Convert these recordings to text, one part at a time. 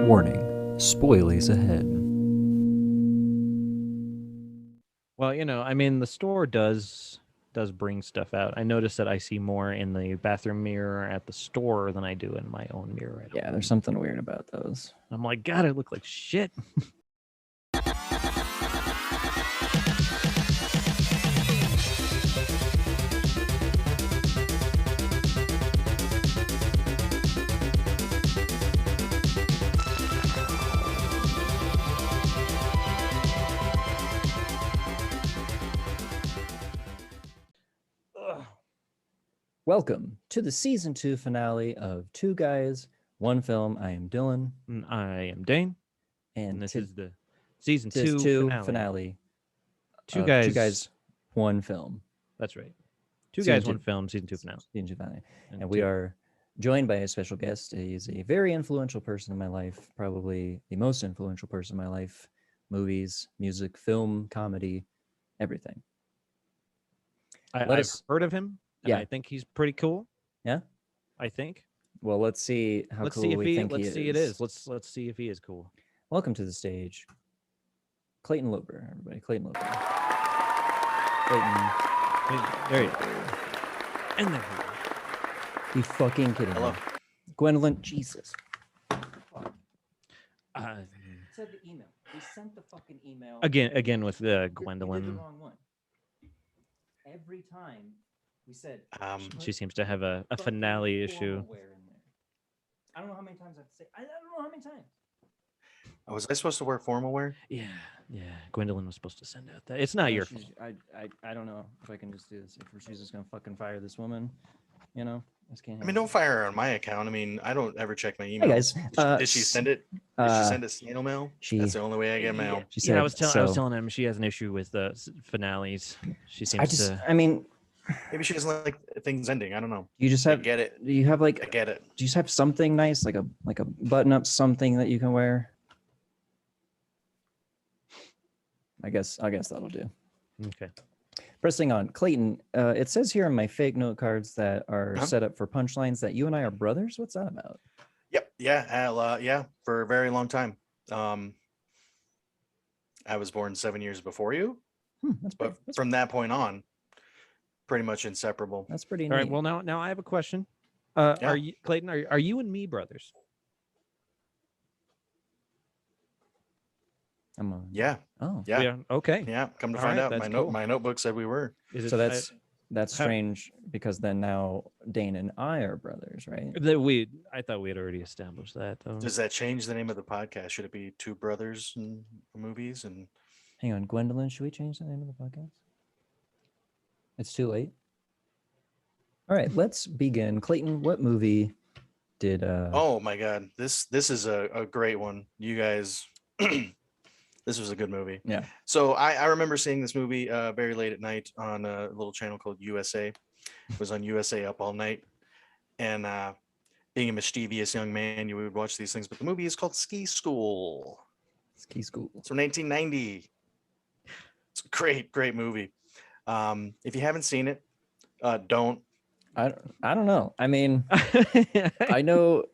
Warning, spoilies ahead. Well, I mean, the store does bring stuff out. I notice that I see more in the bathroom mirror at the store than I do in my own mirror at home. Yeah, there's something weird about those. I'm like, God, I look like shit. Welcome to the season 2 finale of Two Guys, One Film. I am Dylan. And I am Dane, And and this to is the season this 2 finale. finale. Two guys, One Film. That's right. Two Season Guys, One two. Film, season 2 finale. Season 2 finale. And we are joined by a special guest. He's a very influential person in my life, probably the most influential person in my life. Movies, music, film, comedy, everything. I've heard of him. And Yeah. I think he's pretty cool. Yeah? I think. Well, let's see how Let's cool see if we think let's he see is. it is. Let's see if he is cool. Welcome to the stage, Clayton Loper, everybody. Clayton Loper. Clayton. There you go. And there he is. You fucking kidding Hello. me? Gwendolyn, Jesus. Said the email. We sent the fucking email. Again with You did the Gwendolyn. wrong one. Every time we said She seems to have a finale issue. I don't know how many times I've said. I don't know how many times. Was I supposed to wear formal wear? Yeah. Gwendolyn was supposed to send out that. It's not your fault. I don't know if I can just do this. If she's just gonna fucking fire this woman, I just can't. I mean, don't fire her on my account. I mean, I don't ever check my email. Hey guys, Did she send it? Did she send it snail mail? That's the only way I get mail. She said, I was telling him she has an issue with the finales. She seems to. I mean, Maybe she doesn't like things ending. I don't know. you just I have. get it. Do you have I like? get it. Do you just have something nice, like a button up something that you can wear? I guess that'll do. Okay. Pressing on, Clayton. It says here on my fake note cards that are set up for punchlines that you and I are brothers. What's that about? Yep. Yeah. Yeah. For a very long time. I was born 7 years before you, but from that point on, pretty much inseparable. That's pretty neat. All right. Well, now I have a question. Yeah. Are you, Clayton? Are you and me brothers? I'm on. Yeah. Oh. Yeah. Okay. Yeah. Come to All find right, out, that's my cool. my notebook said we were. Is it, So that's how- strange because then now Dane and I are brothers, right? I thought we had already established that, though. Does that change the name of the podcast? Should it be Two Brothers in Movies? And Hang on, Gwendolyn. Should we change the name of the podcast? It's too late. All right, let's begin. Clayton, what movie did? oh my God, this is a great one. You guys, this was a good movie. Yeah. So I remember seeing this movie very late at night on a little channel called USA. It was on USA Up All Night, and being a mischievous young man, you would watch these things. But the movie is called Ski School. Ski School. It's from 1990. It's a great movie. If you haven't seen it, don't. I don't know. I mean, I know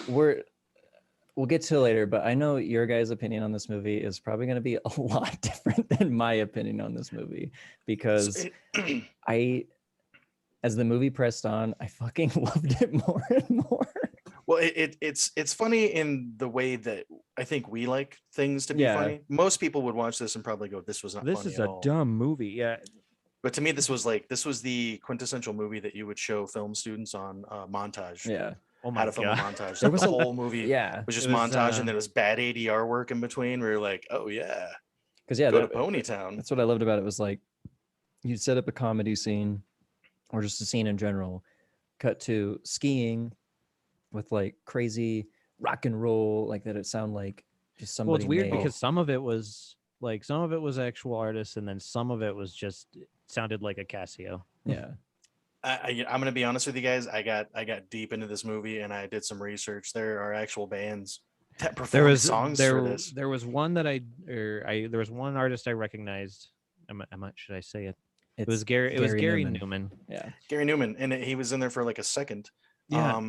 we'll get to it later, but I know your guys' opinion on this movie is probably going to be a lot different than my opinion on this movie because as the movie pressed on, I fucking loved it more and more. Well, it's funny in the way that I think we like things to be funny. Most people would watch this and probably go, "This was not. This funny is at a all." dumb movie. Yeah. But to me, this was the quintessential movie that you would show film students on montage. Yeah. Oh How my to film a God. montage. There was The a- whole movie Yeah. was just It was, montage, and then it was bad ADR work in between. Where you're like, "Oh yeah, Because yeah, go to Ponytown." that's what I loved about it. Was like you'd set up a comedy scene or just a scene in general, cut to skiing with like crazy rock and roll, like that. It sound like just somebody. Well, it's weird made. because some of it was actual artists, and then some of it was just sounded like a Casio. Yeah. I'm gonna be honest with you guys. I got deep into this movie and I did some research. There are actual bands that perform songs for this. There was one that there was one artist I recognized. Should I say it? It was Gary Newman. Yeah. Gary Newman, and he was in there for like a second. Yeah.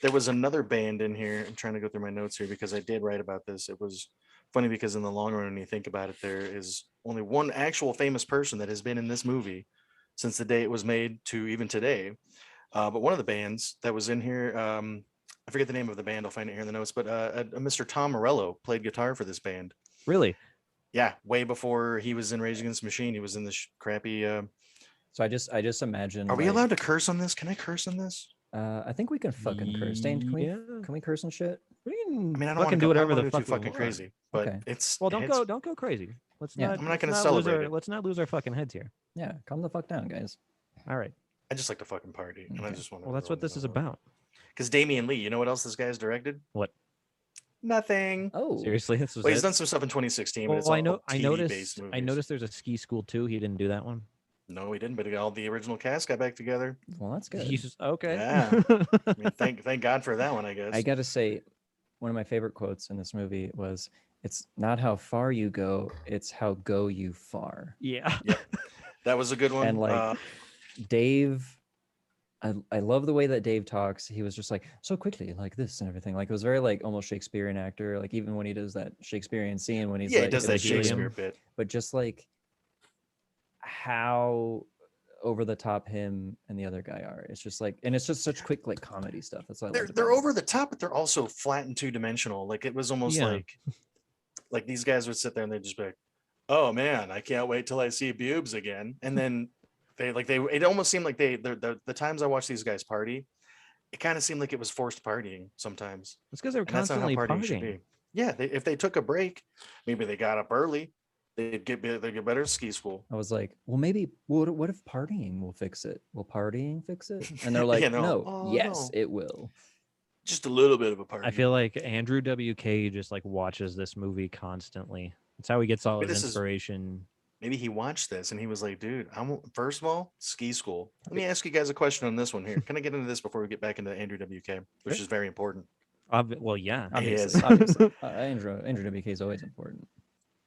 There was another band in here. I'm trying to go through my notes here because I did write about this. It was funny because in the long run, when you think about it, there is only one actual famous person that has been in this movie since the day it was made to even today. But one of the bands that was in here, I forget the name of the band. I'll find it here in the notes. But a Mr. Tom Morello played guitar for this band. Really? Yeah, way before he was in Rage Against the Machine. He was in this crappy. So I just imagine. Are we like, allowed to curse on this? Can I curse on this? I think we can fucking curse. Dane, can we curse and shit? We I can mean, I don't fucking want do whatever the too fuck we fucking want. crazy, but Okay. it's Well, don't it's- go crazy. Let's Yeah. not. I'm not let's gonna lose celebrate our- it. Let's not lose our fucking heads here. Yeah, calm the fuck down, guys. All right. I just like to fucking party, and I Okay. just want. Well, that's what this is about. Because Damian Lee, you know what else this guy's directed? What? Nothing. Oh, Seriously, this was Well, he's it? done some stuff in 2016, but it's Well, all I TV-based noticed. movies. I noticed there's a ski school too. He didn't do that one. No, he didn't, but all the original cast got back together. well, that's good. He's just, okay. Yeah. I mean, thank God for that one, I guess. I gotta say, one of my favorite quotes in this movie was, "It's not how far you go, it's how go you far." yeah. That was a good one. And like Dave, I love the way that Dave talks. He was just like so quickly, like this and everything. Like it was very like almost Shakespearean actor. Like even when he does that Shakespearean scene when he's yeah, like, he does in that the helium, Shakespeare bit. but just like how over the top him and the other guy are. It's just like, and it's just such quick like comedy stuff. That's what I liked They're about it. over the top, but they're also flat and two dimensional. Like it was almost Yeah. like these guys would sit there and they'd just be like, "Oh man, I can't wait till I see boobs again." And then it almost seemed like the times I watched these guys party, it kind of seemed like it was forced partying sometimes. It's because they're And that's not how constantly partying should partying. be. Yeah, if they took a break, maybe they got up early, they'd get better at ski school. I was like, well, maybe what if partying will fix it? Will partying fix it? And they're like, Yeah, no. no, Oh, yes, no. it will. Just a little bit of a party. I feel like Andrew WK just like watches this movie constantly. That's how he gets all Maybe his this is- inspiration. maybe he watched this and he was like, dude, first of all, ski school. Let me ask you guys a question on this one here. Can I get into this before we get back into Andrew WK, which is very important? Well, yeah. He is. Obviously. Andrew WK is always important.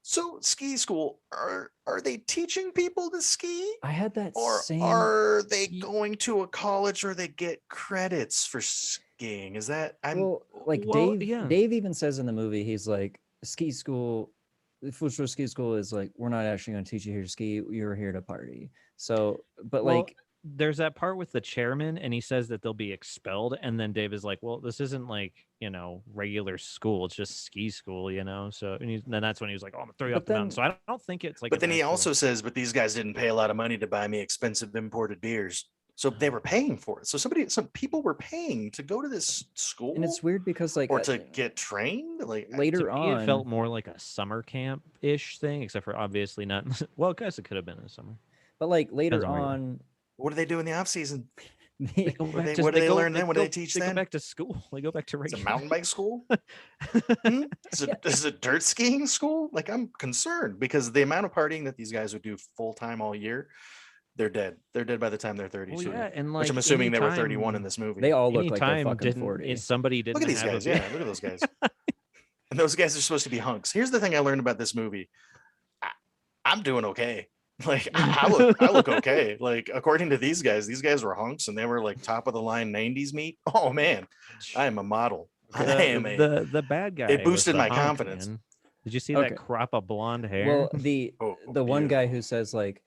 So ski school, are they teaching people to ski? I had that Or same. are they going to a college where they get credits for skiing? Is that Well, like Well, Dave. yeah. Dave even says in the movie, he's like, ski school. The Full ski school is like, we're not actually going to teach you here to ski. You're here to party. So, but Well, like, there's that part with the chairman, and he says that they'll be expelled, and then Dave is like, "Well, this isn't like regular school; it's just ski school, So, and then that's when he was like, "Oh, I'm gonna throw you But off the mountain." then- So I don't think it's like. but an then he actual- also says, but these guys didn't pay a lot of money to buy me expensive imported beers. So they were paying for it. So some people were paying to go to this school and it's weird because like or to get trained. Like later to me, on, it felt more like a summer camp ish thing, except for obviously not. Well, I guess it could have been in the summer. but like later Depends on where you are. on, what do they do in the off season? They go What back they- to- what do they go- learn then? What do go- they teach They then? go back to school. They go back to It's a regular. mountain bike school? Is it dirt skiing school? Like I'm concerned because the amount of partying that these guys would do full time all year, they're dead. They're dead by the time they're 32. Well, yeah, and like which I'm assuming they were anytime- 31 in this movie. they all look like they're anytime fucking didn't 40. somebody didn't Look at these have guys. a Yeah, look at those guys. And those guys are supposed to be hunks. Here's the thing I learned about this movie. I'm doing okay. Like I look okay. Like according to these guys were hunks and they were like top of the line 90s meat. Oh man, I am a model. I am a the bad guy. it was boosted the my hunk, confidence. man. Did you see Okay. that crop of blonde hair? Well, the Oh, one beautiful. guy who says like,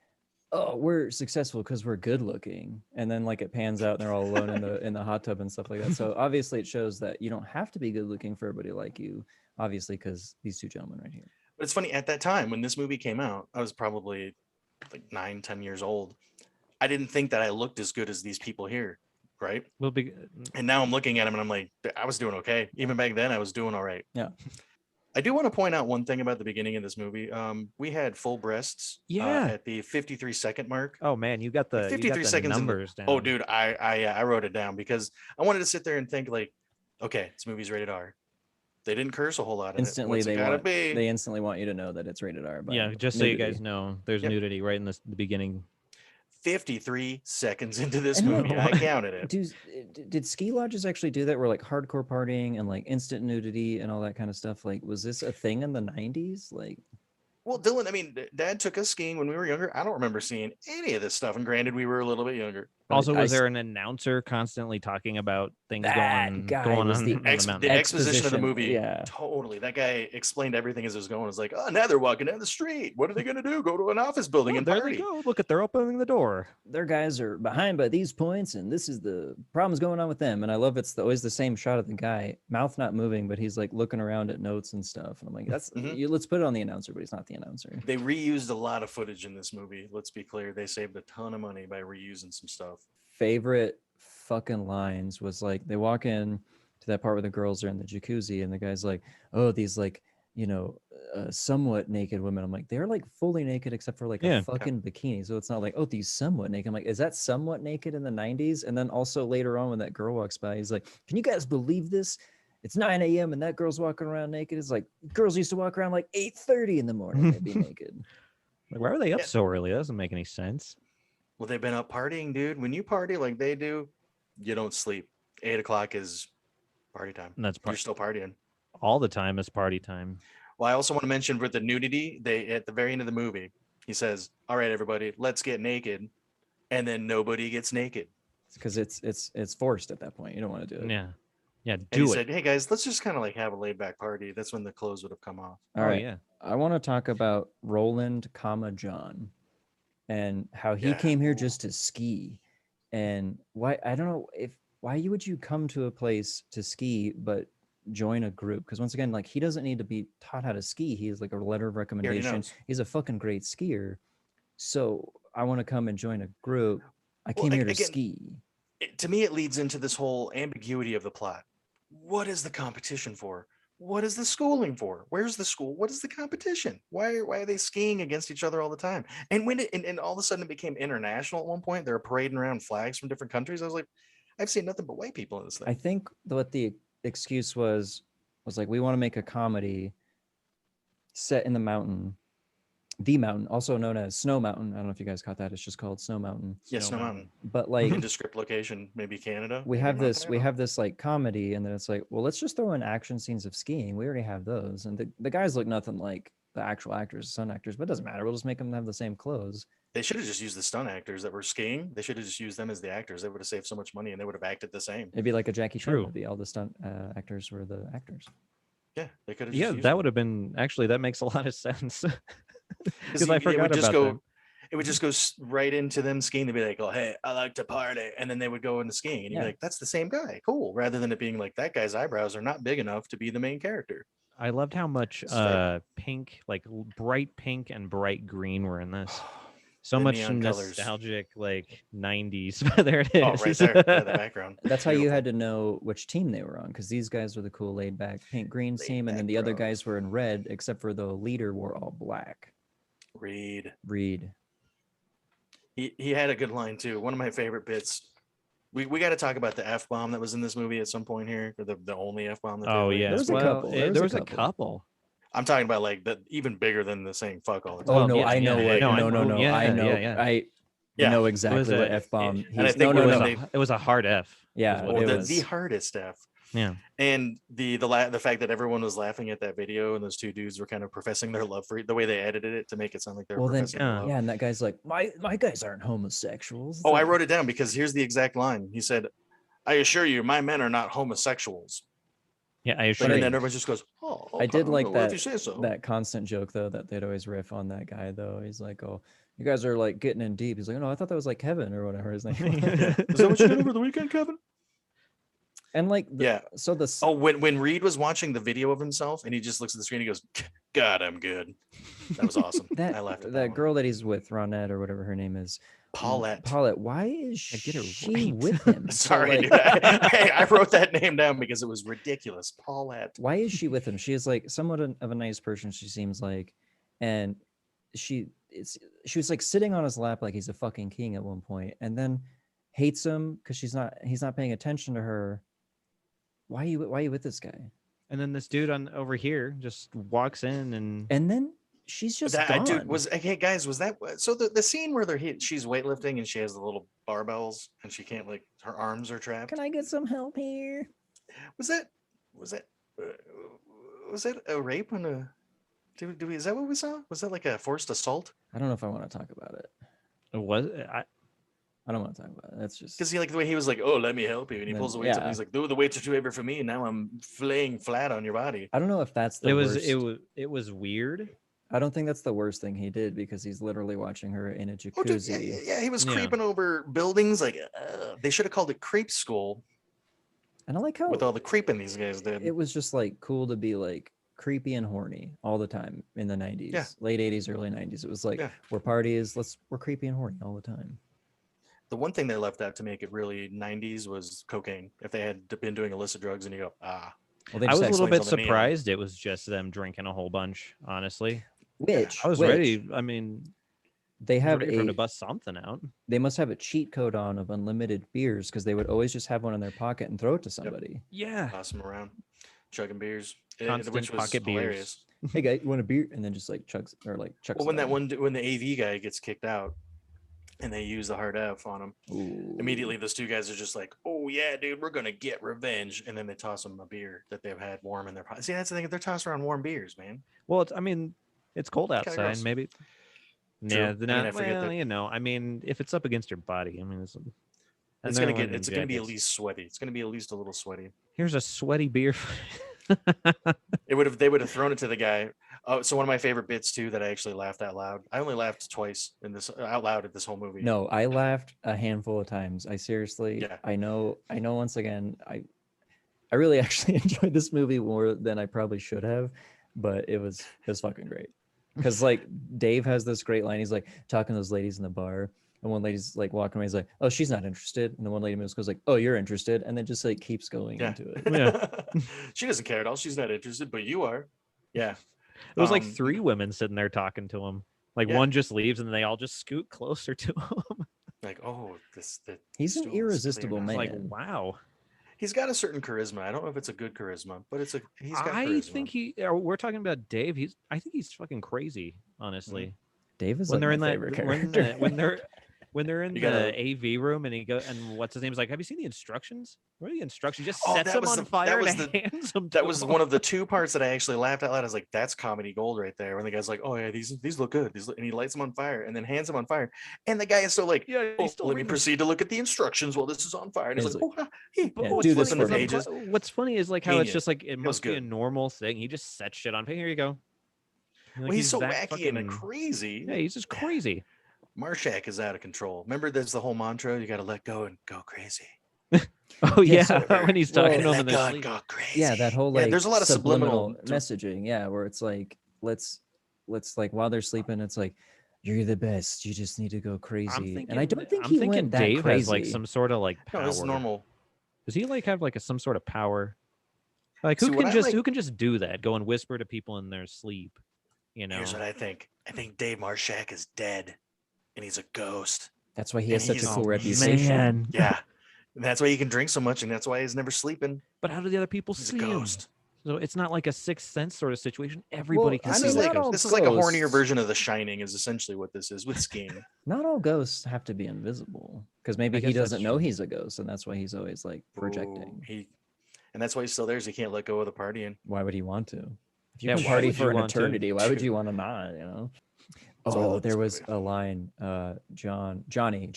"Oh, we're successful because we're good looking," and then like it pans out and they're all alone in the hot tub and stuff like that. So obviously it shows that you don't have to be good looking for everybody like you. Obviously, because these two gentlemen right here. But it's funny at that time when this movie came out, I was probably like 9-10 years old. I didn't think that I looked as good as these people here, right? Well, And now I'm looking at him and I'm like, I was doing okay. Even back then, I was doing all right. Yeah. I do want to point out one thing about the beginning of this movie. We had full breasts. Yeah. At the 53-second mark. oh man, you got the 53 seconds in the- numbers down. Oh, dude, I wrote it down because I wanted to sit there and think like, okay, this movie's rated R. They didn't curse a whole lot. In Instantly, it. What's it they gotta want be? they instantly want you to know that it's rated R. By Yeah, just so you nudity. guys know, there's Yep. nudity right in the beginning. 53 seconds into this And look, movie, I counted it. Did ski lodges actually do that? Where like hardcore partying and like instant nudity and all that kind of stuff? Like, was this a thing in the 90s? Like, Well, Dylan, I mean, Dad took us skiing when we were younger. I don't remember seeing any of this stuff. And granted, we were a little bit younger. But Also, I was there an announcer constantly talking about things That going guy on was the on the mountain? The exposition of the Exposition, movie. yeah. Totally. That guy explained everything as it was going. It's like, oh, now they're walking down the street. What are they going to do? Go to an office building Oh, and there party. they go. Look at they're opening the door. Their guys are behind by these points, and this is the problems going on with them. And I love always the same shot of the guy, mouth not moving, but he's like looking around at notes and stuff. And I'm like, that's let's put it on the announcer, but he's not the announcer. They reused a lot of footage in this movie. Let's be clear. They saved a ton of money by reusing some stuff. Favorite fucking lines was like they walk in to that part where the girls are in the jacuzzi, and the guy's like, oh, these like, somewhat naked women. I'm like, they're like fully naked except for like a fucking bikini. So it's not like, oh, these somewhat naked. I'm like, is that somewhat naked in the 90s? And then also later on when that girl walks by, he's like, can you guys believe this? It's 9 a.m. and that girl's walking around naked. It's like girls used to walk around like 8:30 in the morning. They'd be naked. Like, why are they up so early? That doesn't make any sense. Well, they've been up partying, dude. When you party like they do, you don't sleep. 8 o'clock is party time. And You're still partying. All the time is party time. Well, I also want to mention with the nudity, they at the very end of the movie, he says, all right, everybody, let's get naked. And then nobody gets naked. Because it's forced at that point. You don't want to do it. Yeah. Yeah, And he said, hey guys, let's just kind of like have a laid back party. That's when the clothes would have come off. All right. Yeah. I want to talk about Roland, John, and how he came here just to ski, and why I don't know why would you come to a place to ski but join a group? Because once again, like he doesn't need to be taught how to ski. He's like a letter of recommendation. He's a fucking great skier. So I want to come and join a group. I came here to ski. To me, it leads into this whole ambiguity of the plot. What is the competition for? What is the schooling for? Where's the school? What is the competition? Why are they skiing against each other all the time? And when and all of a sudden it became international at one point, they were parading around flags from different countries. I was like, I've seen nothing but white people in this thing. I think what the excuse was like, we want to make a comedy set in the mountain, also known as Snow Mountain. I don't know if you guys caught that. It's just called Snow Mountain. Yeah, Snow Mountain. But like nondescript location, maybe Canada. We have this like comedy, and then it's like, well, let's just throw in action scenes of skiing. We already have those, and the guys look nothing like the actual actors, stunt actors, but it doesn't matter. We'll just make them have the same clothes. They should have just used the stunt actors that were skiing. They should have just used them as the actors. They would have saved so much money, and they would have acted the same. It'd be like a Jackie Chan movie. All the stunt actors were the actors. Yeah, they could have. Yeah, that would have been actually. That makes a lot of sense. Because I forgot about that. It would just go right into them skiing. They'd be like, "Oh, hey, I like to party," and then they would go into skiing, and you'd be like, "That's the same guy, cool." Rather than it being like that guy's eyebrows are not big enough to be the main character. I loved how much pink, like bright pink and bright green were in this. So much nostalgic, like 90s. There it is. Oh, right there, the background. That's how you had to know which team they were on, because these guys were the cool laid back pink green team, and then the other guys were in red, except for the leader wore all black. Reed. He had a good line too. One of my favorite bits. We got to talk about the F-bomb that was in this movie at some point here, or the only F-bomb. Oh yeah, there was a couple. I'm talking about like the even bigger than the saying "fuck" all the time. Oh no, I know what. No, I know. I know exactly what F-bomb. And I think it was a hard F. Yeah, the hardest F. Yeah, and the fact that everyone was laughing at that video, and those two dudes were kind of professing their love for it, the way they edited it to make it sound like they're professing their love. Yeah, and that guy's like, my guys aren't homosexuals. Oh, I wrote it down because here's the exact line. He said, "I assure you, my men are not homosexuals." Yeah, I assure you. And then everyone just goes, "Oh." I did like that. If you say so. That constant joke though that they'd always riff on that guy though. He's like, "Oh, you guys are like getting in deep." He's like, "No, I thought that was like Kevin or whatever his name." Is that what you did over the weekend, Kevin? And like, so when Reed was watching the video of himself and he just looks at the screen, he goes, "God, I'm good." That was awesome. I laughed at that girl that he's with, Ronette or whatever her name is. Paulette. Why is she with him? Sorry, dude. I wrote that name down because it was ridiculous. Paulette. Why is she with him? She is like somewhat of a nice person, she seems like, and she was like sitting on his lap like he's a fucking king at one point, and then hates him because he's not paying attention to her. Why are you with this guy? And then this dude over here just walks in and then she's just gone. Dude, hey guys, was that so the scene where she's weightlifting and she has the little barbells and she can't, like, her arms are trapped? Can I get some help here? Was that a rape on a is that what we saw? Was that like a forced assault? I don't know if I want to talk about it. It was I don't want to talk about it. That's just Because he like the way he was like, "Oh, let me help you," and he Then, pulls the weights up. And yeah. he's like, "The weights are too heavy for me, and now I'm laying flat on your body." I don't know if that's the It worst. was weird. I don't think that's the worst thing he did because he's literally watching her in a Oh, dude, jacuzzi. yeah, he was Yeah. creeping over buildings. Like they should have called it Creep School And I like how with all the creeping these guys did. it was just like cool to be like creepy and horny all the time in the 90s, Yeah. late 80s, early 90s. It was like Yeah. we're parties, we're creepy and horny all the time. The one thing they left out to make it really 90s was cocaine. If they had been doing illicit drugs, and you go, Well, they I just was a little explains bit all the neon. surprised it was just them drinking a whole bunch, honestly. which I was which ready. I mean, they I was have ready for him a to bust something out. they must have a cheat code on of unlimited beers because they would always just have one in their pocket and throw it to somebody. Yeah. toss them around, chugging beers, Constant which was pocket beers. hilarious. Hey guy, you want a beer? And then just like chucks or like chucks. Well, it on. when the AV guy gets kicked out, and they use the hard F on him, Ooh. immediately those two guys are just like, "Oh yeah, dude, we're gonna get revenge," and then they toss them a beer that they've had warm in their pocket. See, that's the thing; they're tossing around warm beers, man. Well, I mean, it's cold Kinda outside. gross. Maybe. True. Yeah. I mean, I forget that- You know, I mean, if it's up against your body, I mean, It's gonna wearing it's gonna be at jackets. least sweaty. It's gonna be at least a little sweaty. Here's a sweaty beer. They would have thrown it to the guy. Oh, so one of my favorite bits too that I actually laughed out loud. I only laughed twice in this out loud at this whole movie. No, I laughed a handful of times. I seriously, Yeah. I know. Once again, I really actually enjoyed this movie more than I probably should have, but it was fucking great. Because like Dave has this great line. He's like talking to those ladies in the bar, and one lady's like walking away. He's like, "Oh, she's not interested," and the one lady moves, goes like, "Oh, you're interested," and then just like keeps going Yeah. into it. Yeah. She doesn't care at all. She's not interested, but you are. Yeah. It was like Um, 3 women sitting there talking to him. Like Yeah. one just leaves and they all just scoot closer to him. Like, oh, He's an stool is irresistible clear now. man. Like, wow. He's got a certain charisma. I don't know if it's a good charisma, but he's got I charisma. think we're talking about Dave. I think he's fucking crazy, honestly. Dave is When like they're my in that favorite when, character. when they're in You the gotta- AV room and and what's his name is like, have you seen the instructions? What are the instructions? He just Oh, sets that them was on the- fire that and was the- hands them. That was one of the 2 parts that I actually laughed out loud. I was like, "That's comedy gold right there." When the guy's like, "Oh yeah, these look good," and he lights them on fire and then hands them on fire, and the guy is so like, Yeah, "Oh, he's still let me reading. proceed to look at the instructions while this is on fire." And he's He's like, like, "Oh, hey, But Yeah, what's do this funny flipping is the I'm pages." what's funny is like how it's Genius. just like it was must be a good. normal thing. He just sets shit on. Here you go. Like, Well, he's so that wacky and fucking- crazy. Yeah, he's just crazy. Marshak is out of control. Remember, there's the whole mantra: you got to let go and go crazy. Oh yeah, Yeah, so- when he's well, talking to him let in go their and sleep. go crazy. Yeah, that whole Yeah, like there's a lot of subliminal messaging. Yeah, where it's like let's like while they're sleeping, it's like you're the best. You just need to go crazy. And I don't think I'm he thinking went that Dave crazy. has like some sort of like No, power. this is normal. Does he like have like some sort of power? Like See, what I like- who can just do that? Go and whisper to people in their sleep. You know. Here's what I think. I think Dave Marshak is dead, and he's a ghost. That's why he has And such a he's- cool oh, reputation. Man. Yeah, and that's why he can drink so much, and that's why he's never sleeping. But how do the other people He's see a him? ghost. So it's not like a Sixth Sense sort of situation. Everybody can I see mean, like not all This is like a hornier ghosts. version of The Shining. Is essentially what this is with skiing. Not all ghosts have to be invisible because maybe I he guess that's doesn't know true. he's a ghost, and that's why he's always like projecting. And that's why he's still there. Is he can't let go of the partying. Why would he want to? If you Yeah, can why party would you for an want to? eternity, why would you want to not? You know. That's why I Oh, love this there was movie. a line. Johnny. Johnny.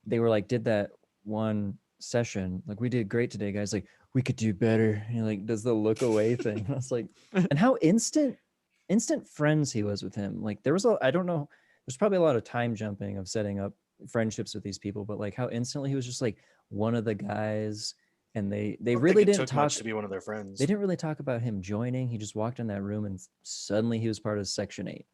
They were like, did that one session, like we did great today, guys. Like we could do better. And he like does the look away thing. I was like, and how instant friends he was with him. Like there was I don't know. There's probably a lot of time jumping of setting up friendships with these people, but like how instantly he was just like one of the guys, and they I don't think really it didn't took talk. much to be one of their friends. They didn't really talk about him joining. He just walked in that room and suddenly he was part of Section 8.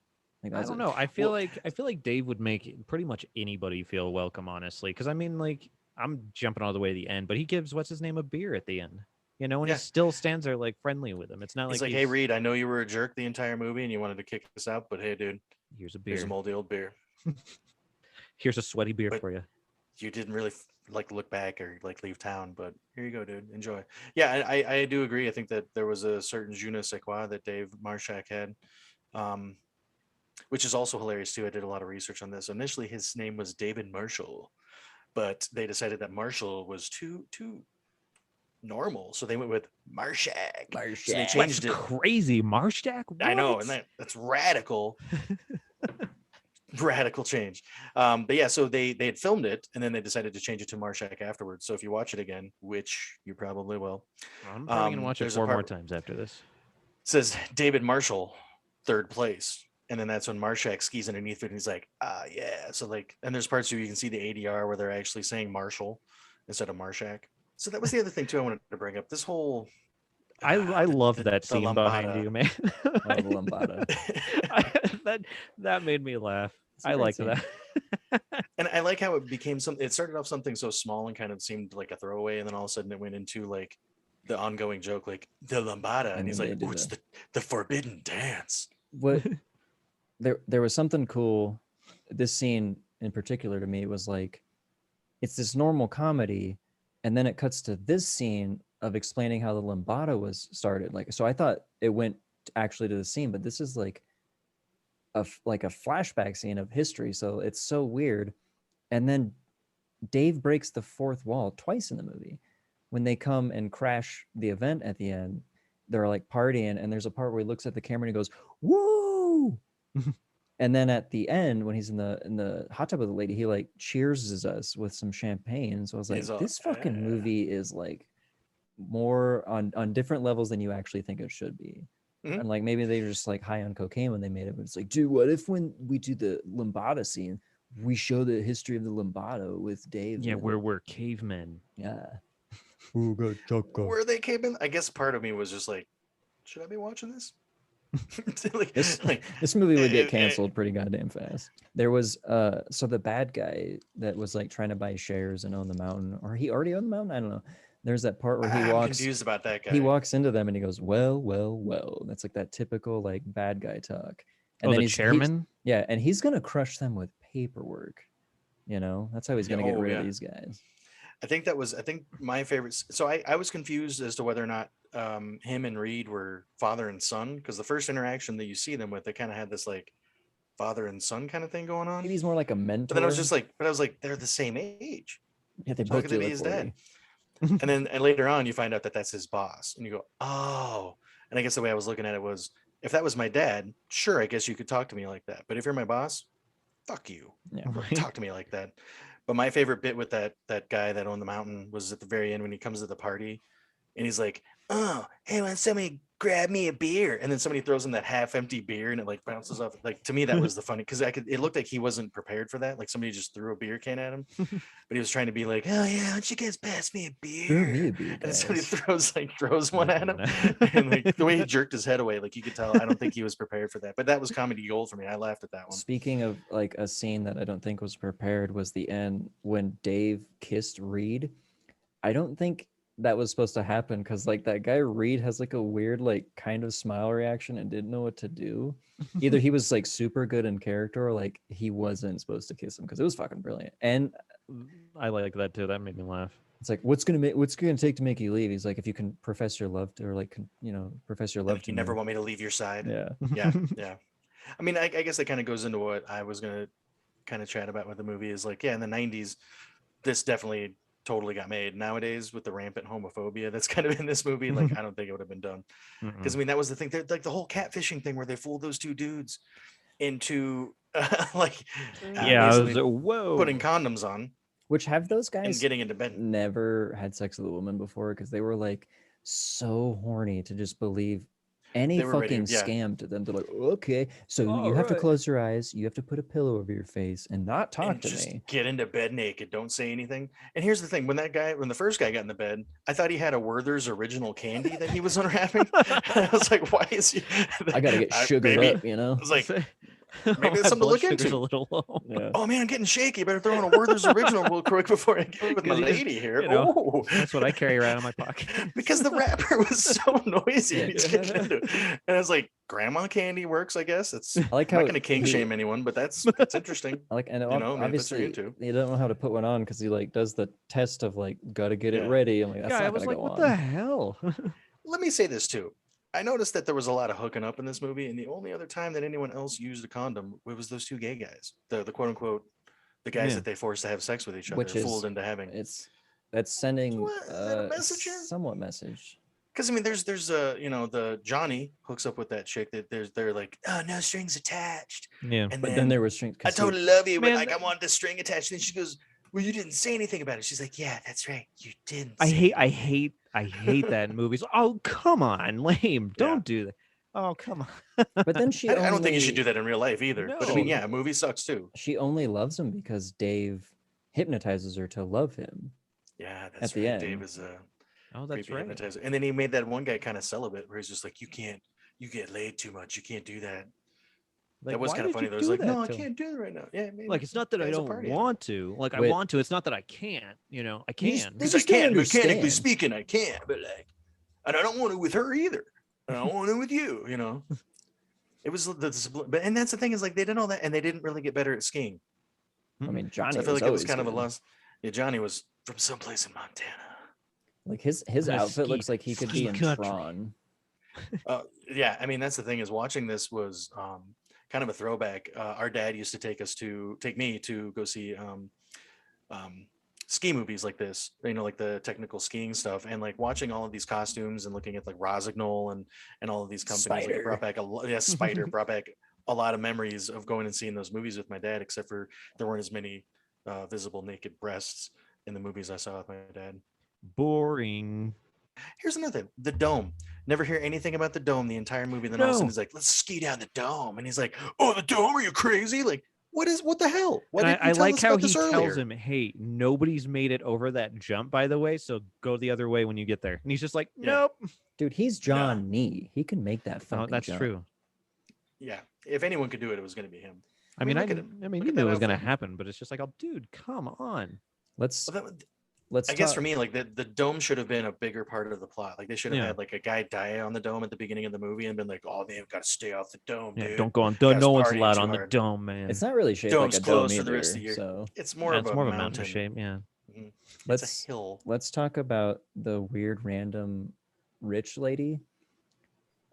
Like, I was don't a- know. I feel like Dave would make pretty much anybody feel welcome, honestly. Because I mean, like, I'm jumping all the way to the end, but he gives what's his name a beer at the end. You know, and Yeah. he still stands there like friendly with him. It's not He's like like, hey, Reed, I know you were a jerk the entire movie and you wanted to kick us out, but hey, dude, here's a beer. here's a moldy old beer. Here's a sweaty beer But- for you. You didn't really like look back or like leave town, but here you go, dude. Enjoy. Yeah, I do agree. I think that there was a certain je ne sais quoi that Dave Marshak had, which is also hilarious too. I did a lot of research on this. Initially, his name was David Marshall, but they decided that Marshall was too normal, so they went with Marshak. So they Marshak. changed That's it. crazy, Marshak. I know, What? and that's radical. Radical change. But yeah, so they had filmed it and then they decided to change it to Marshak afterwards. So if you watch it again, which you probably will, I'm probably gonna watch it there's a 4 more part times after this. says David Marshall, third place. And then that's when Marshak skis underneath it and he's like, yeah. So like, and there's parts where you can see the ADR where they're actually saying Marshall instead of Marshak. So that was the other thing too I wanted to bring up. This whole I love that the scene behind lambada. you, man. Oh, the lambada. That made me laugh. It's a I great liked scene. that. And I like how it became something. It started off something so small and kind of seemed like a throwaway, and then all of a sudden it went into like the ongoing joke, like the lambada, and And he's then like, they "Oh, did it's the forbidden dance." What there was something cool. This scene in particular to me was like, it's this normal comedy, and then it cuts to this scene of explaining how the lambada was started. Like, so I thought it went actually to the scene, but this is like like a flashback scene of history. So it's so weird. And then Dave breaks the fourth wall twice in the movie. When they come and crash the event at the end, they're like partying, and there's a part where he looks at the camera and he goes, "Woo!" And then at the end, when he's in the hot tub with the lady, he like cheers us with some champagne. So I was like, He's all, this fucking movie is like more on different levels than you actually think it should be. Mhm. And like maybe they were just like high on cocaine when they made it. But it's like, dude, what if when we do the lambada scene, we show the history of the lambada with Dave? Yeah, with where it? we're cavemen. Yeah. Were they cavemen? I guess part of me was just like, should I be watching this? like, This movie would get it- canceled pretty goddamn fast. There was so the bad guy that was like trying to buy shares and own the mountain, or he already owned the mountain. I don't know. There's that part where I'm he walks. confused about that guy. He walks into them and he goes, "Well, well, well." That's like that typical like bad guy talk. And Oh, then the he's chairman? yeah, and he's gonna crush them with paperwork. You know, that's how he's gonna get Oh, rid yeah. of these guys. I think my favorite. So I was confused as to whether or not him and Reed were father and son, because the first interaction that you see them with, they kind of had this like father and son kind of thing going on. Maybe he's more like a mentor. But then I was just like, they're the same age. yeah, they So how both could do they be look his 40. dad? And later on, you find out that that's his boss, and you go, oh. And I guess the way I was looking at it was, if that was my dad, sure, I guess you could talk to me like that. But if you're my boss, fuck you. Yeah. Don't talk to me like that. But my favorite bit with that guy that owned the mountain was at the very end when he comes to the party and he's like, "Oh, hey, when somebody grab me a beer," and then somebody throws him that half-empty beer and it like bounces off. Like to me, that was the funny, because it looked like he wasn't prepared for that. Like somebody just threw a beer can at him, but he was trying to be like, "Oh yeah, why don't you guys pass me a beer?" Throw me a beer, And somebody guys. throws one at him, and like the way he jerked his head away, like you could tell. I don't think he was prepared for that. But that was comedy gold for me. I laughed at that one. Speaking of like a scene that I don't think was prepared was the end when Dave kissed Reed. I don't think that was supposed to happen because like that guy Reed has like a weird like kind of smile reaction and didn't know what to do. Either he was like super good in character or like he wasn't supposed to kiss him, because it was fucking brilliant. And I like that too. That made me laugh. it's like, what's gonna take to make you leave? He's like, if you can profess your love to, or like profess your love to You me. never want me to leave your side. Yeah. Yeah, yeah. I mean, I guess that kind of goes into what I was gonna kind of chat about with the movie is like, yeah, in the '90s, this definitely totally got made. Nowadays, with the rampant homophobia that's kind of in this movie, like I don't think it would have been done. Because I mean, that was the thing. Like the whole catfishing thing where they fooled those two dudes into like Yeah, I was basically whoa. putting condoms on Which have those and guys getting into bed. never had sex with a woman before, because they were like so horny to just believe any They were ready, fucking yeah. scam to them. They're like, okay, so you have to Alright. close your eyes, you have to put a pillow over your face and not talk And to just me. get into bed naked. Don't say anything. And here's the thing: when the first guy got in the bed, I thought he had a Werther's original candy that he was unwrapping. I was like, why is he? I gotta get sugared maybe- up, you know? I was like, Maybe maybe that's something to look into. A little low. Yeah. oh man, I'm getting shaky. You better throw in a Werther's original real quick before I get with my 'Cause you just, lady here. you know, Oh, That's what I carry around in my pocket. because the wrapper was so noisy. And, he's getting into it. And I was like, grandma candy works, I guess. It's I like I'm how not going to king he- shame anyone, but that's interesting. I like, and You know, maybe that's what you're obviously into. you don't know how to put one on because he like does the test of like gotta get it Yeah. ready. I'm like, that's Yeah, I not was gonna like, go what on. the hell? Let me say this too. I noticed that there was a lot of hooking up in this movie, and the only other time that anyone else used a condom was those two gay guys, the quote unquote, the guys Yeah. that they forced to have sex with each other, Which is fooled into having. That's sending What? Is that a message here? somewhat message. Because I mean, there's the Johnny hooks up with that chick that they're like, oh, no strings attached. Yeah. And But then there was strings. I totally love you, but Man, like I want the string attached. Then she goes, well, you didn't say anything about it. She's like, yeah, that's right, you didn't. I say hate that in movies. Oh, come on, lame. Don't do that. Oh, come on. But then she. I don't think you should do that in real life either. But I mean, No. yeah, a movie sucks too. She only loves him because Dave hypnotizes her to love him. Yeah, that's the right. end. Dave is a Oh, that's creepy right. hypnotizer. And then he made that one guy kind of celibate, where he's just like, you get laid too much. You can't do that. Like, That was why kind of did funny. you Though. He's do like, that no, I to him? can't do it right now. Yeah, man, Like, it's not that I guys are don't partying. want to. Like, I Wait. want to. It's not that I can't. You know, I You just- can. they Because I just don't can't, mechanically understand. speaking, I can't. But like, and I don't want it with her either. And I don't want it with you. You know, it was but and that's the thing is like they did all that and they didn't really get better at skiing. I mean, Johnny. So I feel was like it was always kind of a good. loss. Yeah, Johnny was from someplace in Montana. Like his Nice outfit ski- looks like he could be ski in country. Tron. Yeah, I mean that's the thing is watching this was kind of a throwback. Our dad used to take me to go see ski movies like this, like the technical skiing stuff, and like watching all of these costumes and looking at like Rosignol and all of these companies. Like, Spider. it brought back Spider brought back a lot of memories of going and seeing those movies with my dad, except for there weren't as many visible naked breasts in the movies I saw with my dad. Boring. Here's another thing, the dome. Never hear anything about the dome the entire movie. Then all of a sudden No. he's like, let's ski down the dome. And he's like, oh, the dome? Are you crazy? Like, what the hell? Why And didn't you I tell like us how about he this tells earlier? him, "Hey, nobody's made it over that jump, by the way. So go the other way when you get there." And he's just like, Yeah. "Nope." Dude, he's John Nee. He can make that fucking Oh, that's jump. true. Yeah. If anyone could do it, it was going to be him. I mean, look at him. I mean, Look you at knew that it was going to outfit. happen, but it's just like, "Oh, dude, come on." Let's Well, that, let's. I guess talk- for me, like the dome should have been a bigger part of the plot. Like they should have Yeah. had like a guy die on the dome at the beginning of the movie and been like, oh, they've got to stay off the dome, Yeah, dude. don't go on. guys No one's partying allowed too on the hard. dome, man. It's not really shaped Dome's like a dome closed for either. the rest of the year. So It's more Yeah, of it's a more of a mountain. mountain shape. Yeah. Mhm. let's It's a hill. let's talk about the weird random rich lady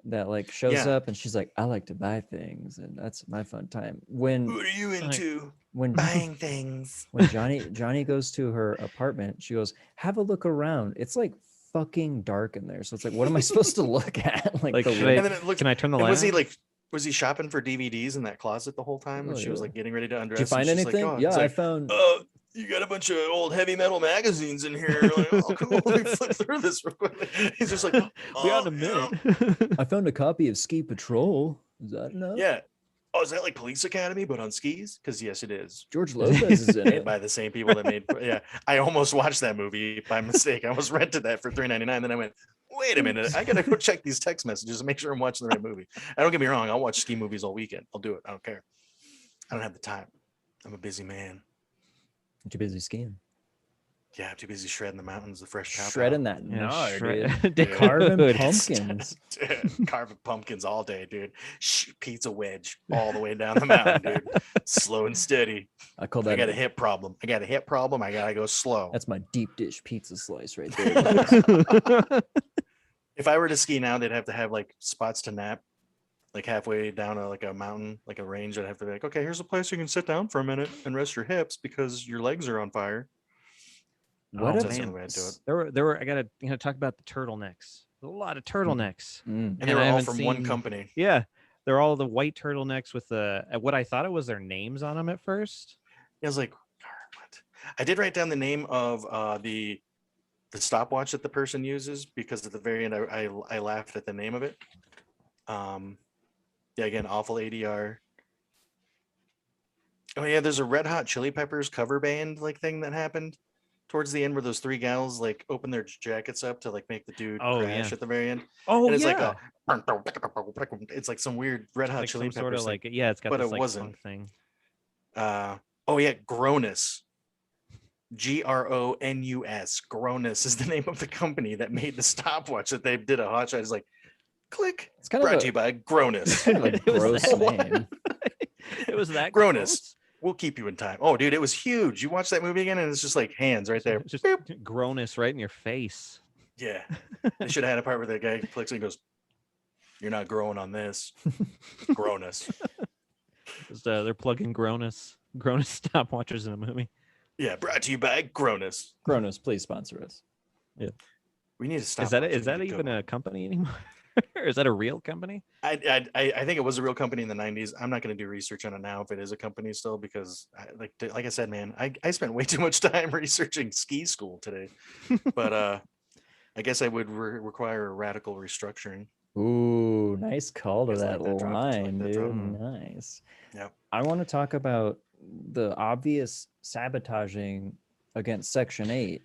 that like shows Yeah. up and she's like, I like to buy things and that's my fun time. When What are you into? when Buying things. when Johnny goes to her apartment, she goes, have a look around. It's like fucking dark in there. So it's like, what am I supposed to look at? Like, the should weird- And then it looked. Can I turn the And light? was he on? like? Was he shopping for DVDs in that closet the whole time when Oh, she was yeah. like getting ready to undress? Did you find and she's anything? Like, oh. Yeah, He's I like, found you got a bunch of old heavy metal magazines in here. Like, oh, cool. Let me flip through this real quick. He's just like, We got a yeah. minute. I found a copy of Ski Patrol. Is that enough? Yeah. Oh, is that like Police Academy, but on skis? Because yes, it is. George Lopez is in Made it. by the same people that made. Yeah, I almost watched that movie by mistake. I almost rented that for $3.99. Then I went, wait a minute, I gotta go check these text messages and make sure I'm watching the right movie. And don't get me wrong, I'll watch ski movies all weekend. I'll do it. I don't care. I don't have the time. I'm a busy man. Too busy skiing. Yeah, I'm too busy shredding the mountains, the fresh cow. Shredding that Yeah, nard, shred- dude. Carving Dude. pumpkins. Carving pumpkins all day, dude. Pizza wedge all the way down the mountain, dude. Slow and steady. I call I that got a hip problem. I gotta go slow. that's my deep dish pizza slice right there. If I were to ski now, they'd have to have like spots to nap, like halfway down a mountain, like a range. I'd have to be like, okay, here's a place you can sit down for a minute and rest your hips because your legs are on fire. What Oh, a That's the man. only way I'd do it. There were. I gotta talk about the turtlenecks. There's a lot of turtlenecks. Mm. And they And were I all haven't from one seen- company. Yeah, they're all the white turtlenecks with the what I thought it was their names on them at first. I was like, what? I did write down the name of the stopwatch that the person uses because at the very end I laughed at the name of it. Yeah, again, awful ADR. Oh yeah, there's a Red Hot Chili Peppers cover band like thing that happened towards the end where those three gals like open their jackets up to like make the dude Oh, crash yeah. at the very end. Oh And it's yeah, like it's like some weird Red Hot like Chili some sort Peppers of thing. like it's got but this it like wasn't. funk thing. Oh yeah, Gronus. Gronus. Gronus is the name of the company that made the stopwatch that they did a hot shot. It's like, click. It's kind of Brought a, to you by Gronus. kind of a It was gross that- name. It was that Gronus. close? We'll keep you in time. Oh, dude, it was huge. You watch that movie again, and it's just like hands right there. It's just Boop. Gronus right in your face. Yeah, they should have had a part where the guy clicks and goes, "You're not growing on this." Gronus. Just, they're plugging Gronus stopwatchers in a movie. Yeah, brought to you by Gronus. Kronos, please sponsor us. We We need to stop. Is that even a company anymore? Or is that a real company? I think it was a real company in the 90s. I'm not going to do research on it now if it is a company still, because like I said, man, I spent way too much time researching ski school today. But I guess I would require a radical restructuring. Ooh, nice call to Guys like that that drop? Did you like line, that dude. drop? Nice. Yeah. I want to talk about the obvious sabotaging against Section 8.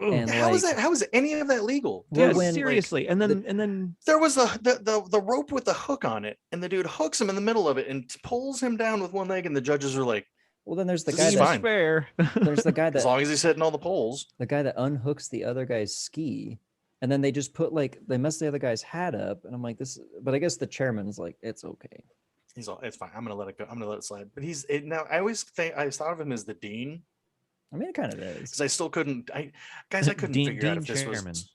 Ugh. And How is like, that? How is any of that legal? Well, Yeah, Dude, when, seriously. And then there was the rope with the hook on it, and the dude hooks him in the middle of it and pulls him down with one leg, and the judges are like, well, then there's the This guy is that fine. fair. there's the guy as that long as he's hitting all the poles. unhooks the other guy's ski, and then they just put like they mess the other guy's hat up, and I'm like this. But I guess the chairman's like, it's okay. He's all, it's fine. I'm gonna let it go. I'm gonna let it slide. But now. I always thought of him as the dean, I mean, it kind of is. because I still couldn't. I couldn't figure out if this Chairman. was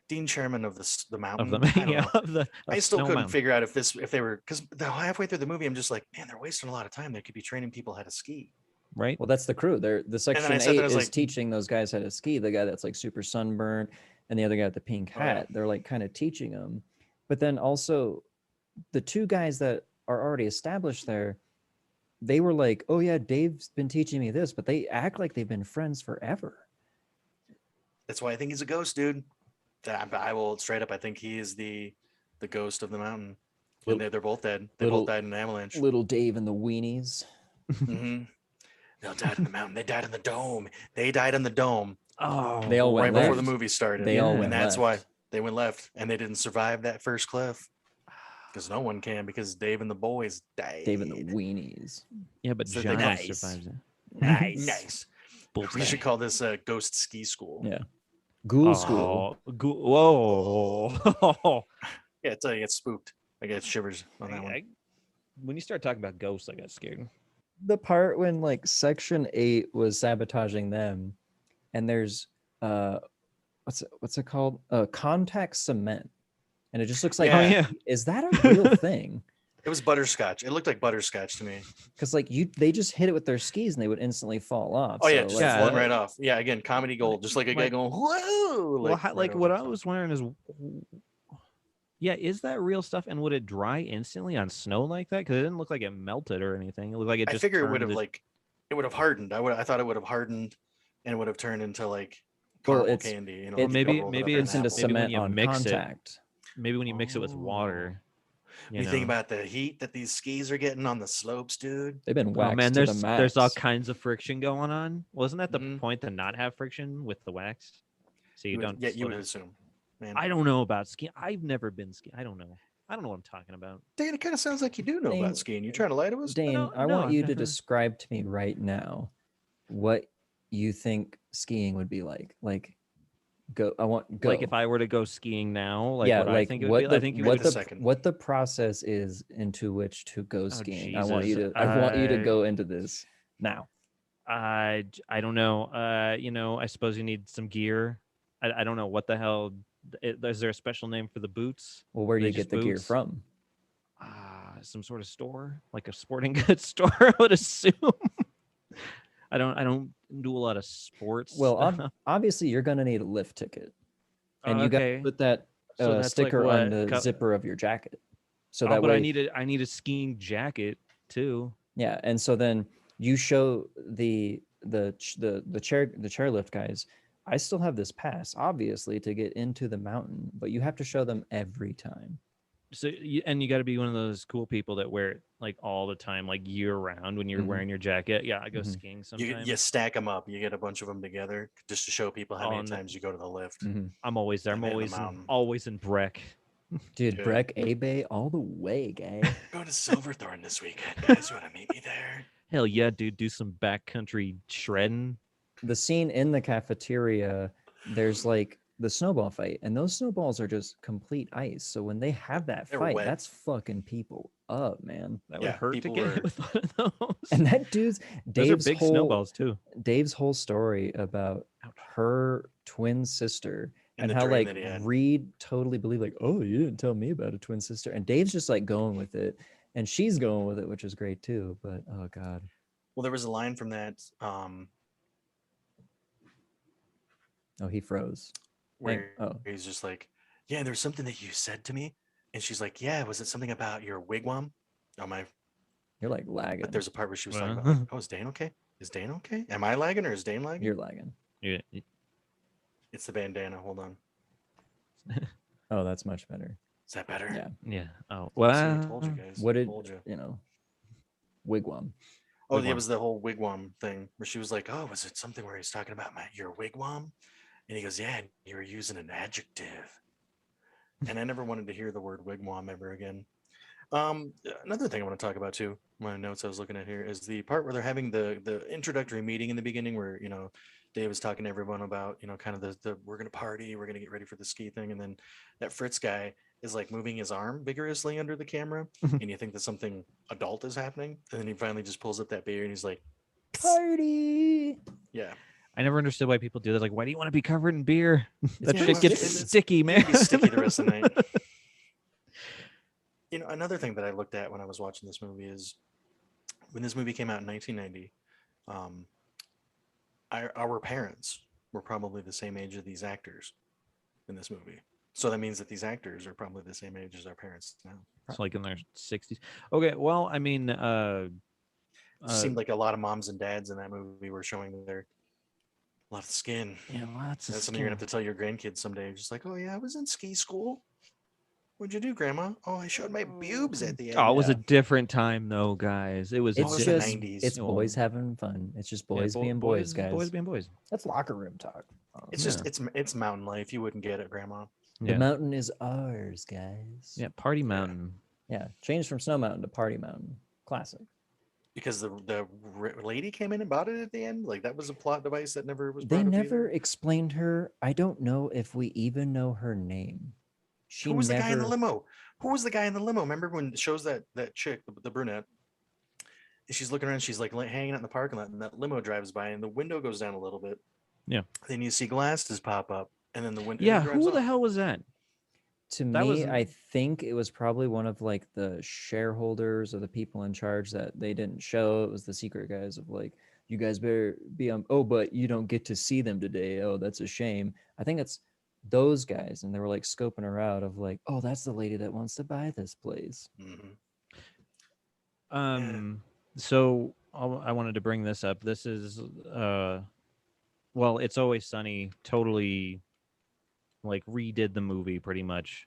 dean chairman of the mountain. Of the I don't yeah, know. of the I still Snow couldn't Mountain. figure out if they were, because halfway through the movie, I'm just like, man, they're wasting a lot of time. They could be training people how to ski. Right? Well, that's the crew. They're the Section I said 8 that, I was is like- teaching those guys how to ski. The guy that's like super sunburned, and the other guy with the pink Oh, yeah. hat. They're like kind of teaching them. But then also, the two guys that are already established there, they were like, "Oh yeah, Dave's been teaching me this," but they act like they've been friends forever. That's why I think he's a ghost, dude. I will straight up. I think he is the ghost of the mountain. Little- And they're both dead. They little- both died in an avalanche. Little Dave and the weenies. hmm They all died in the mountain. They died in the dome. They died in the dome Oh, They all right went before left. the movie started. They all Yeah. went and that's left. why they went left, and they didn't survive that first cliff. Because no one can, because Dave and the boys died. Dave and the weenies. yeah, but So Johnny nice. survives it. Nice. We Bullseye. should call this ghost ski school. Yeah. Ghoul school. Whoa. Yeah, I tell you, it's spooked. I get shivers on that one. When you start talking about ghosts, I got scared. The part when like Section 8 was sabotaging them, and there's what's it called? Contact cement. And it just looks like, Yeah. Oh, yeah. is that a real thing? It was butterscotch. It looked like butterscotch to me. Because like they just hit it with their skis and they would instantly fall off. Oh yeah, So, just like, floating right off. Yeah, again, comedy gold. Just like a guy Like- going, whoa. Well, right what over. I was wondering is, yeah, is that real stuff? And would it dry instantly on snow like that? Because it didn't look like it melted or anything. It looked like it I just. figure it would turned have it would have hardened. I thought it would have hardened, and it would have turned into like Well, caramel it's- candy. You know, it- if you maybe- rolled it maybe up in it's an into apple. Maybe when cement you on mix it, contact. Maybe when you mix it with water. You think about the heat that these skis are getting on the slopes, dude. They've been waxed Oh man, to the there's all max. kinds of friction going on. Wasn't that the Mhm. point to not have friction with the wax? So you would- don't. Yeah, you slow would down? assume. Man, I don't know about skiing. I've never been skiing. I don't know. I don't know what I'm talking about. Dane, it kind of sounds like you do know Dane- about skiing. You trying to lie to us? Dane, No, I no, want you to never. describe to me right now what you think skiing would be like. Like, go. I want go. Like if I were to go skiing now, like yeah, what I like think it would what be. the I think it Right would this what be the second. what the process is into which to go skiing. I want you Jesus. to. I want you to go into this now. I don't know. You know, I suppose you need some gear. I don't know what the hell. Is there a special name for the boots? Well, where do They you just get the gear boots? from? Some sort of store, like a sporting goods store, I would assume. I don't do a lot of sports. Well, stuff. obviously you're gonna need a lift ticket, and you got to Okay. put that So that's like sticker on what, the zipper of your jacket. So Oh, that but way, I need a skiing jacket too. yeah. And so then you show the chairlift guys. I still have this pass, obviously, to get into the mountain, but you have to show them every time. So and you got to be one of those cool people that wear it like all the time, like year round when you're Mhm. wearing your jacket. Yeah, I go Mhm. skiing You, sometimes. you stack them up. You get a bunch of them together just to show people how Oh, many no. times you go to the lift. Mhm. I'm always there. I'm I'm in the always mountain. always in Breck. Dude, Dude. Breck A-Bay all the way, gang. Going to Silverthorne this weekend. Guys, want to meet me there? Hell yeah, dude! Do some backcountry shredding. The scene in the cafeteria, there's like the snowball fight, and those snowballs are just complete ice. So when they have that They're fight, wet. that's fucking people up, man. That would Yeah, hurt to people get were- hit with one of those. And that dude's Those are Dave's big whole snowballs too. Dave's whole story about Ouch. her twin sister And and the how dream like that he had. Reed totally believed like, oh, you didn't tell me about a twin sister, and Dave's just like going with it, and she's going with it, which is great too. But oh god, Well, there was a line from that. oh he froze. where Oh, he's just like, yeah, there's something that you said to me, and she's like, yeah, was it something about your wigwam? Oh my! you're like But lagging. there's a part where she was talking about Well, like, oh, is Dane okay? Is Dane okay? Am I lagging or is Dane lagging? You're lagging. yeah, It's the bandana. Hold on. Oh, that's much better. Is that better? Yeah. yeah. Oh, See, I well. told you guys. What did Told you. wigwam? Oh, yeah, it Wigwam. was the whole wigwam thing where she was like, "Oh, was it something where he's talking about your wigwam?" And he goes, "Yeah, and you were using an adjective." And I never wanted to hear the word wigwam ever again. Another thing I want to talk about too, my notes I was looking at here, is the part where they're having the introductory meeting in the beginning, where Dave is talking to everyone about kind of the we're gonna party, we're gonna get ready for the ski thing, and then that Fritz guy is like moving his arm vigorously under the camera, and you think that something adult is happening, and then he finally just pulls up that beer and he's like, Party. yeah, I never understood why people do that. Like, why do you want to be covered in beer? That Yeah, shit well, gets it's- sticky, man. be sticky the rest of the night. Another thing that I looked at when I was watching this movie is when this movie came out in 1990, our parents were probably the same age as these actors in this movie. So that means that these actors are probably the same age as our parents now. It's like in their 60s. Okay, well, I mean, It seemed like a lot of moms and dads in that movie were showing their a lot of skin. yeah, lots of That's something you're gonna have skin. to tell your grandkids someday. Just like, oh yeah, I was in ski school. What'd you do, Grandma? Oh, I showed my pubes at the end. Oh, it was a Yeah. different time, though, guys. It was. Oh, It's it's the just 90s. it's Oh. boys having fun. It's just boys being boys, guys. Boys being boys. That's locker room talk. It's just it's mountain life. You wouldn't get it, Grandma. The Yeah, mountain is ours, guys. yeah. Party Mountain. Yeah. Changed from Snow Mountain to Party Mountain. Classic. Because the lady came in and bought it at the end. Like that was a plot device that never was. They brought up never either. explained her. I don't know if we even know her name. She Who was never. the guy in the limo? Who was the guy in the limo? Remember when it shows that chick, the brunette, and she's looking around, she's like hanging out in the parking lot, and that limo drives by, and the window goes down a little bit. Yeah. Then you see glasses pop up, and then the window. Yeah, who the hell was that? To That me, was- I think it was probably one of like the shareholders or the people in charge that they didn't show. It was the secret guys of like, you guys better be on. Oh, but you don't get to see them today. Oh, that's a shame. I think it's those guys, and they were like scoping her out of like, oh, that's the lady that wants to buy this place. Mm-hmm. So I wanted to bring this up. This is well, It's Always Sunny totally like redid the movie pretty much.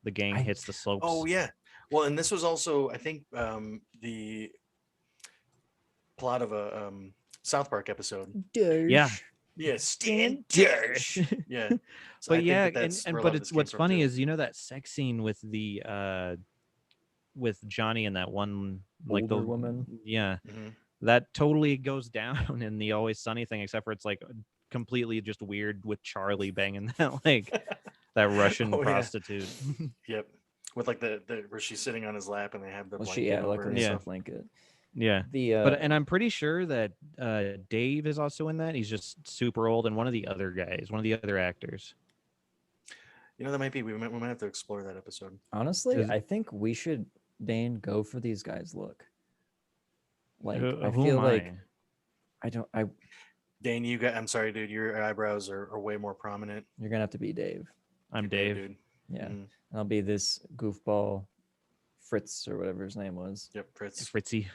The gang I- hits the slopes. Oh yeah. Well, and this was also, I think, the plot of a South Park episode. Yeah. Yeah, stand dish. Yeah. So I But think yeah, that that's where a lot but of it's this came what's from, funny too. is that sex scene with the with Johnny and that one like the Older woman. Yeah. Mhm. That totally goes down in the Always Sunny thing, except for it's like completely just weird with Charlie banging that like that Russian Oh, yeah. prostitute. Yep. With like the where she's sitting on his lap and they have the Well, blanket she like over her and Yeah. stuff. blanket. Yeah. The But and I'm pretty sure that Dave is also in that. He's just super old, and one of the other guys, one of the other actors. That might be. We might have to explore that episode. honestly, is- I think we should, Dane, go for these guys' look. Like Who I am feel like I? Dane, I'm sorry, dude. Your eyebrows are way more prominent. you're gonna have to be Dave. I'm You're Dave. dude. Yeah. Mhm. I'll be this goofball Fritz or whatever his name was. Yep, Fritz. Fritzy,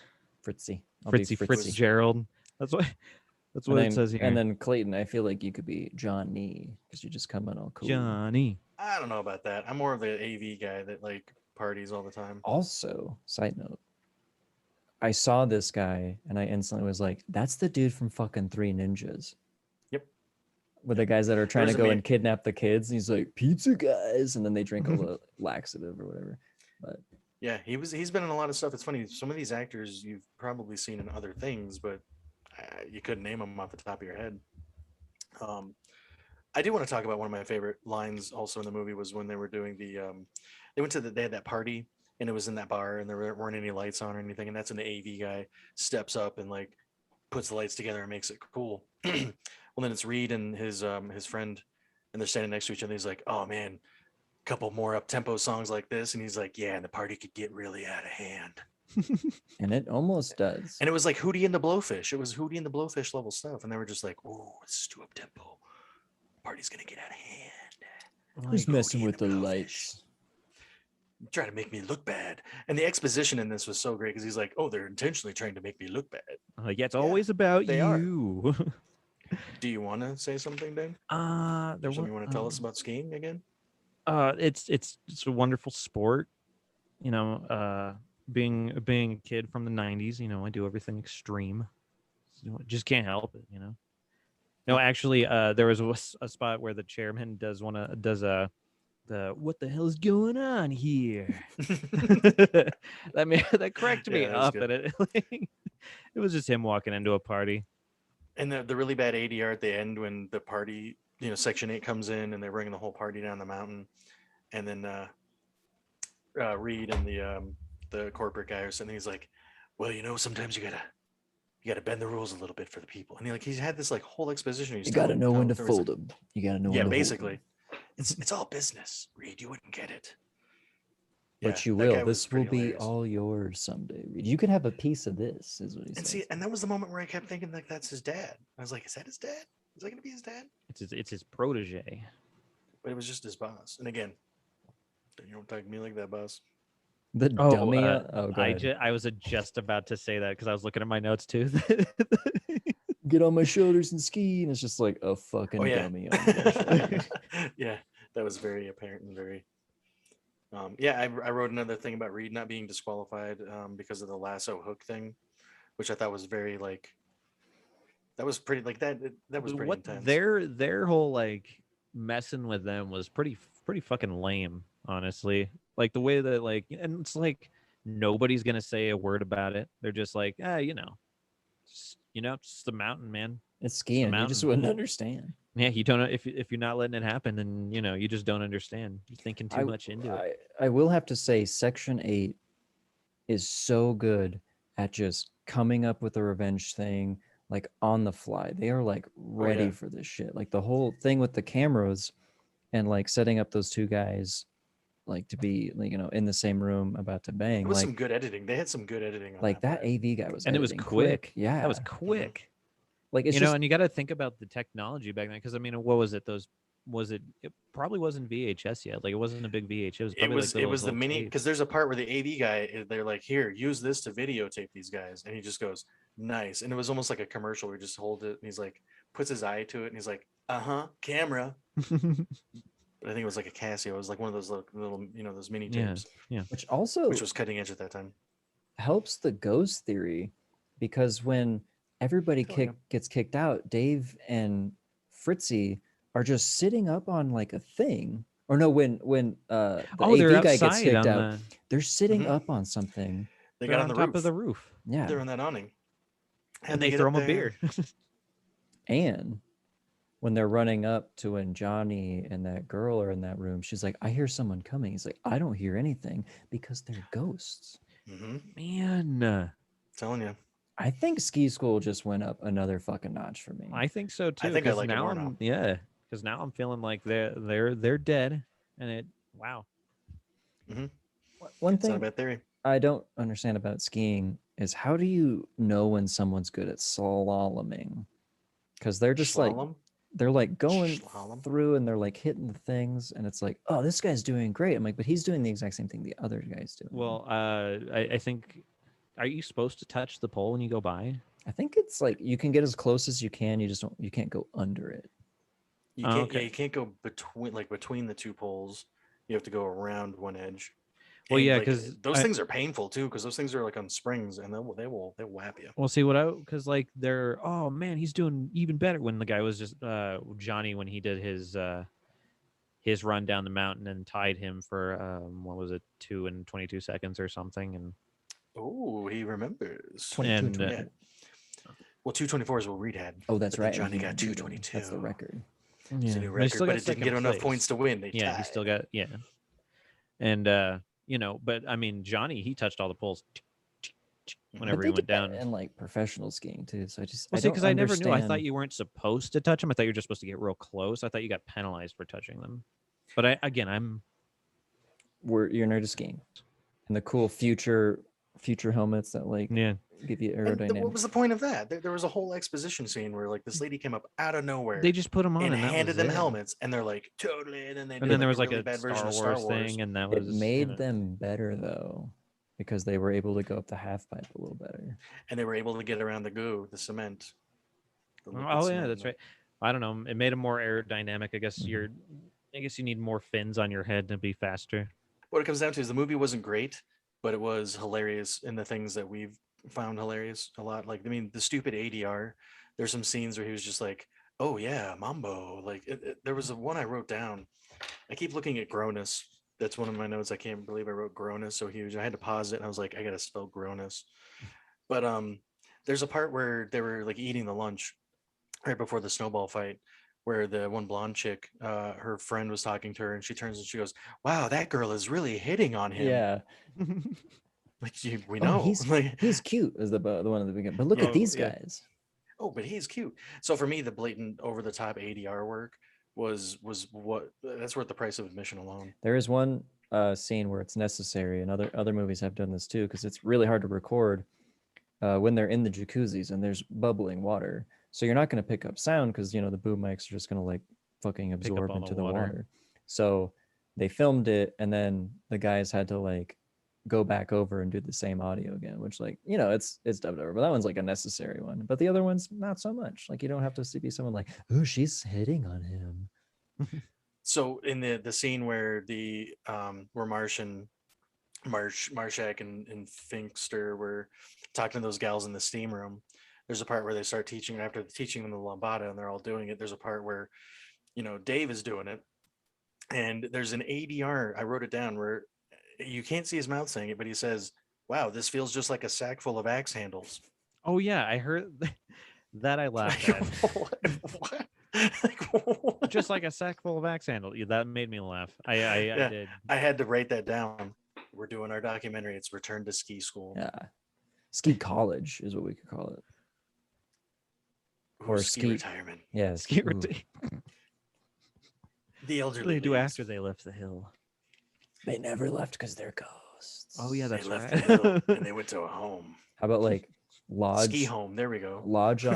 Fritzy. I'll be Fritzy, Fritzy. Fitzgerald. That's what. That's And what then, it says here. and then Clayton, I feel like you could be Johnny because you just come in all cool. Johnny. I don't know about that. I'm more of the AV guy that like parties all the time. Also, side note, I saw this guy and I instantly was like, that's the dude from fucking Three Ninjas. Yep. With the guys that are trying There's to a go meme- and kidnap the kids. And he's like, pizza guys. And then they drink a laxative or whatever. But Yeah, he's been in a lot of stuff. It's funny. Some of these actors you've probably seen in other things, but you couldn't name them off the top of your head. I do want to talk about one of my favorite lines also in the movie was when they were doing they had that party and it was in that bar and there weren't any lights on or anything, and that's when the AV guy steps up and like puts the lights together and makes it cool. Well, then it's Reed and his friend, and they're standing next to each other. He's like, "Oh man, couple more up tempo songs like this," and he's like, "Yeah, and the party could get really out of hand." and it almost does. And it was like Hootie and the Blowfish. It was Hootie and the Blowfish level stuff, and they were just like, "Oh, this is too up tempo." Party's gonna get out of hand. Who's Like, messing Corky with the and the Blowfish. lights? Trying to make me look bad. And the exposition in this was so great because he's like, "Oh, they're intentionally trying to make me look bad." Yeah, it's always about they are. you. Do you want to say something, Dan? There There's was. something you want to tell us about skiing again? It's a wonderful sport. You know, being a kid from the '90s, you know, I do everything extreme. So just can't help it, you know. No, actually, there was a spot where the chairman does the what the hell is going on here? that cracked me Yeah, that was up, good. and it was just him walking into a party. And the really bad ADR at the end when the party, Section 8 comes in and they're bringing the whole party down the mountain, and then Reed and the corporate guy or something, he's like, "Well, sometimes you gotta bend the rules a little bit for the people." And he's had this like whole exposition. You got to know when to fold them. You got to know when to hold 'em. basically, it's all business. Reed, you wouldn't get it. But you that guy will. was This will pretty be hilarious. all yours someday. Reed. You can have a piece of this, is what he And says. and that was the moment where I kept thinking like that's his dad. I was like, is that his dad? Is that gonna be his dad? It's his protege. But it was just his boss. And again, you don't talk to me like that, boss. The dummy. Go ahead. I was just about to say that because I was looking at my notes too. Get on my shoulders and ski, and it's just like a fucking dummy on your shoulders. Yeah, that was very apparent and very. I wrote another thing about Reed not being disqualified because of the lasso hook thing, which I thought was very like. That was pretty like that. That was pretty intense. Their whole like messing with them was pretty fucking lame, honestly. Like the way that like, and it's like nobody's gonna say a word about it. They're just like, it's the mountain, man. It's skiing. You just wouldn't understand. Yeah, you don't know if you're not letting it happen, then you just don't understand. You're thinking too much into it. I will have to say, Section 8 is so good at just coming up with a revenge thing, like on the fly. They are like ready for this shit. Like the whole thing with the cameras and like setting up those two guys like to be like, in the same room about to bang. It was like, some good editing. They had some good editing on like that part. AV guy was, and it was quick. Yeah, that was quick. Like it's and you got to think about the technology back then, because I mean, what was it? It probably wasn't VHS yet. Like it wasn't a big VH. It was the mini, because there's a part where the AV guy, they're like, "Here, use this to videotape these guys," and he just goes, "Nice." And it was almost like a commercial where he just hold it and he's like, puts his eye to it and he's like, camera. But I think it was like a Casio. It was like one of those little those mini tapes. Yeah. Which was cutting edge at that time. Helps the ghost theory, because when everybody gets kicked out, Dave and Fritzy are just sitting up on like a thing. Or no, when the AV guy gets kicked out, they're sitting up on something. They got on the top of the roof. Yeah, they're on that awning, and they throw him a beer. And when they're running up to when Johnny and that girl are in that room, she's like, "I hear someone coming." He's like, "I don't hear anything," because they're ghosts. Man, telling you. I think Ski School just went up another fucking notch for me. I think so too. I think I like now it more now. Yeah, because now I'm feeling like they're dead, and wow. One It's thing not a bad theory. I don't understand about skiing is, how do you know when someone's good at slaloming? Because they're just like going through and they're like hitting the things, and it's like, oh, this guy's doing great. I'm like, but he's doing the exact same thing the other guy's doing. Well, I think, are you supposed to touch the pole when you go by? I think it's like you can get as close as you can. You can't go under it. You can't. Yeah, you can't go between the two poles. You have to go around one edge. Well, and, yeah, because those things are painful too, because those things are like on springs, and they'll whap you. Well, see because like oh man, he's doing even better. When the guy was just Johnny, when he did his run down the mountain and tied him for what was it, 2 and 22 seconds or something, and oh, he remembers. 22 yeah. Well, 2:24 is what Reed had. Oh, that's right. Johnny got 2:22. That's the record. It's a new record, but it didn't get enough points to win. They tied. He still got and but I mean, Johnny, he touched all the poles whenever he went down. And like professional skiing too. So because I never knew. I thought you weren't supposed to touch them. I thought you were just supposed to get real close. I thought you got penalized for touching them. But you're nerd of skiing, and the cool future future helmets that like Yeah. give you And aerodynamic. what was the point of that? There was a whole exposition scene where like this lady came up out of nowhere They just put them on and and that handed was them it. helmets, and they're like, totally. And then they And did then there like was a like really a bad version Star of Wars Star Wars thing, and that It was made them better though, because they were able to go up the half pipe a little better. and they were able to get around the goo, the cement. The liquid Oh yeah, cement that's and right. I don't know. It made them more aerodynamic. I guess Mhm. I guess you need more fins on your head to be faster. What it comes down to is the movie wasn't great, but it was hilarious in the things that we've found hilarious a lot. Like, I mean, the stupid ADR. There's some scenes where he was just like, "Oh yeah, Mambo." Like, there was a one I wrote down. I keep looking at Gronus. That's one of my notes. I can't believe I wrote Gronus so huge. I had to pause it, and I was like, I gotta spell Gronus. But there's a part where they were like eating the lunch right before the snowball fight, where the one blonde chick, her friend was talking to her, and she turns and she goes, "Wow, that girl is really hitting on him." Yeah. Like, we Oh, know. Like, he's cute is the one at the beginning. But look Yeah. at these Yeah. guys. oh, but he's cute. So for me, the blatant over the top ADR work was what that's worth the price of admission alone. There is one scene where it's necessary, and other movies have done this too, because it's really hard to record when they're in the jacuzzis and there's bubbling water. So you're not going to pick up sound because the boom mics are just going to like fucking Pick up absorb all the into the water. water. So they filmed it, and then the guys had to like go back over and do the same audio again, which like it's dubbed over. But that one's like a necessary one. But the other one's not so much. Like you don't have to be someone like, oh, she's hitting on him. So in the scene where the where Marshak and Finkster were talking to those gals in the steam room, there's a part where they start teaching after teaching them the lambada, and they're all doing it. There's a part where Dave is doing it, and there's an ADR. I wrote it down where you can't see his mouth saying it, but he says, "Wow, this feels just like a sack full of axe handles." Oh yeah, I heard that. I laughed at. What? Like, what? Just like a sack full of axe handle. Yeah, that made me laugh. I Yeah, did. I had to write that down. We're doing our documentary. It's Return to Ski School. Yeah, ski college is what we could call it. Ooh, Or ski ski- retirement. Yeah, Ski ooh. routine. The What do elderly they do ladies. after they left the hill? They never left because they're ghosts. Oh yeah, They that's left right. the hill and they went to a home. How about like lodge? Ski home. There we go. Lodge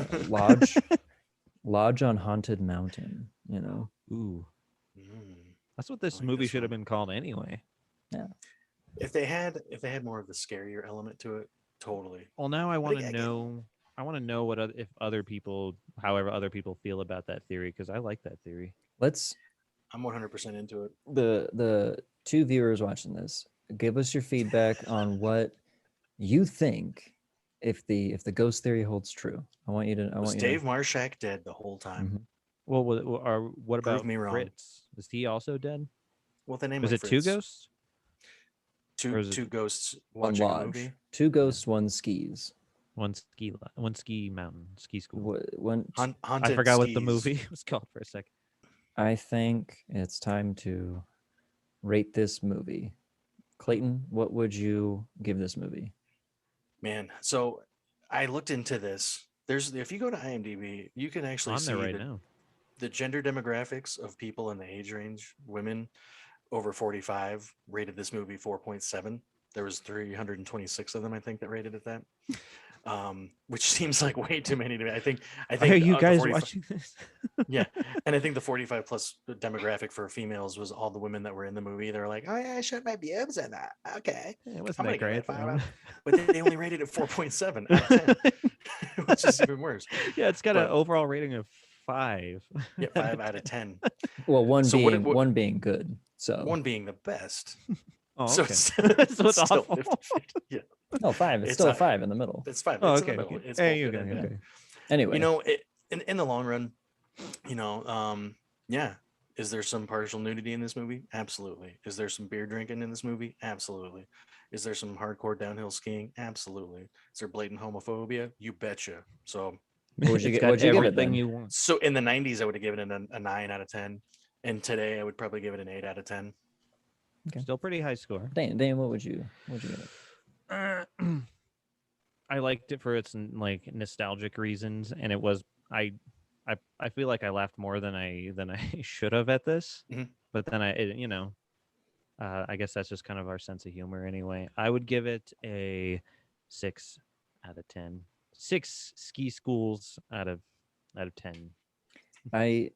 on haunted mountain. Ooh, Mm. that's what this I like movie this should have one. been called anyway. If they had more of the scarier element to it, totally. Well, now I want to again- know. I want to know what if other people, however other people feel about that theory, because I like that theory. Let's I'm 100% into it. the two viewers watching this, give us your feedback on what you think if the ghost theory holds true. I want you to. Was Dave Marshak dead the whole time? Mhm. Well, what Prove about me wrong. Fritz? Is he also dead? Well, the name Was like it two Fritz. ghosts? or Two is it two ghosts One watching a lodge, movie. two ghosts, one skis. One ski mountain, ski school. One. Haunted I forgot what the skis. movie was called for a second. I think it's time to rate this movie. Clayton, what would you give this movie? Man, so I looked into this. If you go to IMDb, you can actually On see there right now. the gender demographics of people in the age range. Women over 45 rated this movie 4.7. There was 326 of them, I think, that rated it that. Which seems like way too many to me. I think Why are you the guys 45 watching this? Yeah, and I think the 45 plus demographic for females was all the women that were in the movie. They're like, "Oh yeah, I showed my boobs in that." Okay, It I'm wasn't gonna that give it a great. 5 out. But they only rated it 4.7 out of 10, which is even worse. Yeah, it's got an But- overall rating of 5. Yeah, 5 out of 10. Well, one So being what- one being good. So One being the best. Oh, So okay. it's, So it's still awful. 50-50. Yeah, no 5. It's It's still a not- 5 in the middle. it's 5. Oh, It's okay. in the middle. Okay. It's Hey, both you good and go. bad. Okay. Anyway, In the long run, yeah. Is there some partial nudity in this movie? Absolutely. Is there some beer drinking in this movie? Absolutely. Is there some hardcore downhill skiing? Absolutely. Is there blatant homophobia? You betcha. So What would you It's gi- got what'd you give it everything then? you want. in the 90s, I would have given it a 9 out of 10. And today, I would probably give it an 8 out of 10. Okay. Still pretty high score. Dan, what would you give it? I liked it for its like nostalgic reasons, and it was I feel like I laughed more than I should have at this. Mhm. But then I guess that's just kind of our sense of humor anyway. I would give it a 6 out of 10. 6 ski schools out of 10. I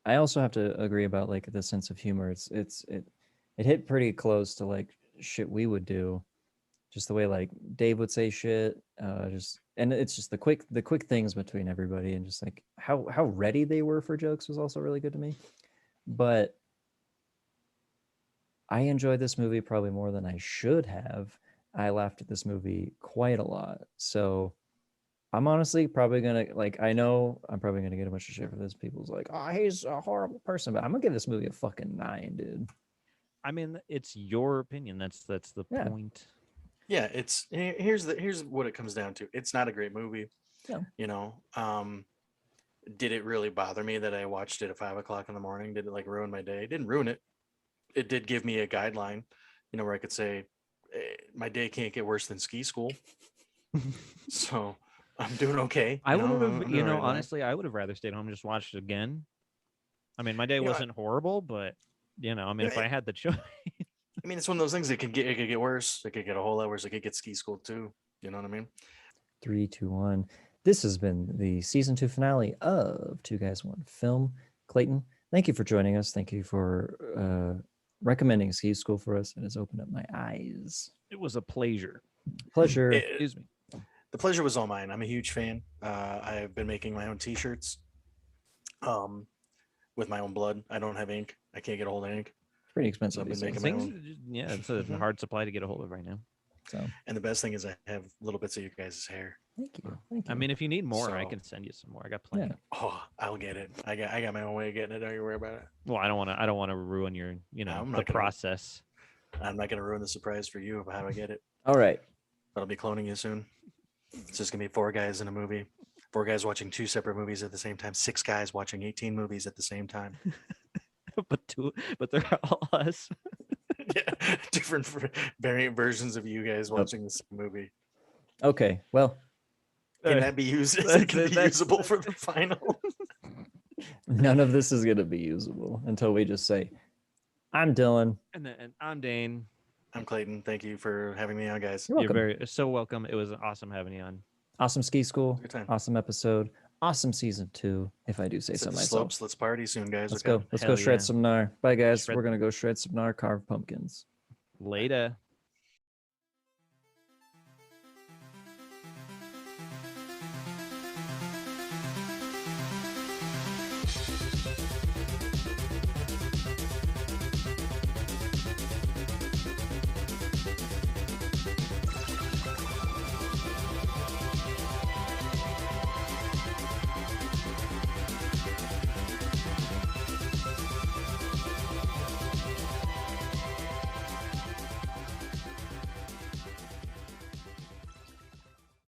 I also have to agree about like the sense of humor. It hit pretty close to like shit we would do, just the way like Dave would say shit, just and it's just the quick things between everybody and just like how ready they were for jokes was also really good to me. But I enjoyed this movie probably more than I should have. I laughed at this movie quite a lot. So I'm honestly probably gonna like I know I'm probably gonna get a bunch of shit for this. People's like, oh, he's a horrible person, but I'm gonna give this movie a fucking 9, dude. I mean, it's your opinion. That's the Yeah. point. Yeah, here's what it comes down to. It's not a great movie. No. You know, did it really bother me that I watched it at 5 o'clock in the morning? Did it like ruin my day? It didn't ruin it. It did give me a guideline, where I could say my day can't get worse than ski school. So I'm doing okay. I would I'm have, doing right along. honestly, I would have rather stayed home and just watched it again. I mean, my day wasn't horrible, but I mean, if I had the choice. I mean, it's one of those things that could get worse. It could get a whole lot worse. It could get ski school too. You know what I mean? 3, 2, 1. This has been the season 2 finale of Two Guys One Film. Clayton, thank you for joining us. Thank you for recommending Ski School for us. It has opened up my eyes. It was a pleasure. Pleasure. Excuse me. The pleasure was all mine. I'm a huge fan. I've been making my own T-shirts, with my own blood. I don't have ink. I can't get a hold of ink. It's pretty expensive. I've been these making days. my Things, yeah, it's a hard supply to get a hold of right now. So And the best thing is I have little bits of your guys' hair. thank you. Thank you. I mean, if you need more, I So- can send you some more. I got plenty. Yeah. Oh, I'll get it. I got my own way of getting it. Don't you worry about it. Well, I don't want to ruin your, I'm the not gonna- process. I'm not gonna ruin the surprise for you of how I get it. All right. But I'll be cloning you soon. It's just gonna be 4 guys in a movie. 4 guys watching 2 separate movies at the same time. 6 guys watching 18 movies at the same time. but they're all us. Yeah, different variant versions of you guys watching the same movie. Okay. Well, Can that be used? Is That's- it gonna be that's- usable for the final? none of this is going to be usable until we just say, I'm Dylan. And I'm Dane. I'm Clayton. Thank you for having me on, guys. You're You're welcome. so welcome. It was awesome having you on. Awesome Ski School. Good time. Awesome episode. Awesome season 2, if I do say It's so at the myself. slopes. Let's party soon, guys. Let's Okay. go. Let's Hell go shred yeah. some gnar. Bye, guys. Shred- We're going to go shred some gnar, carve pumpkins. Later.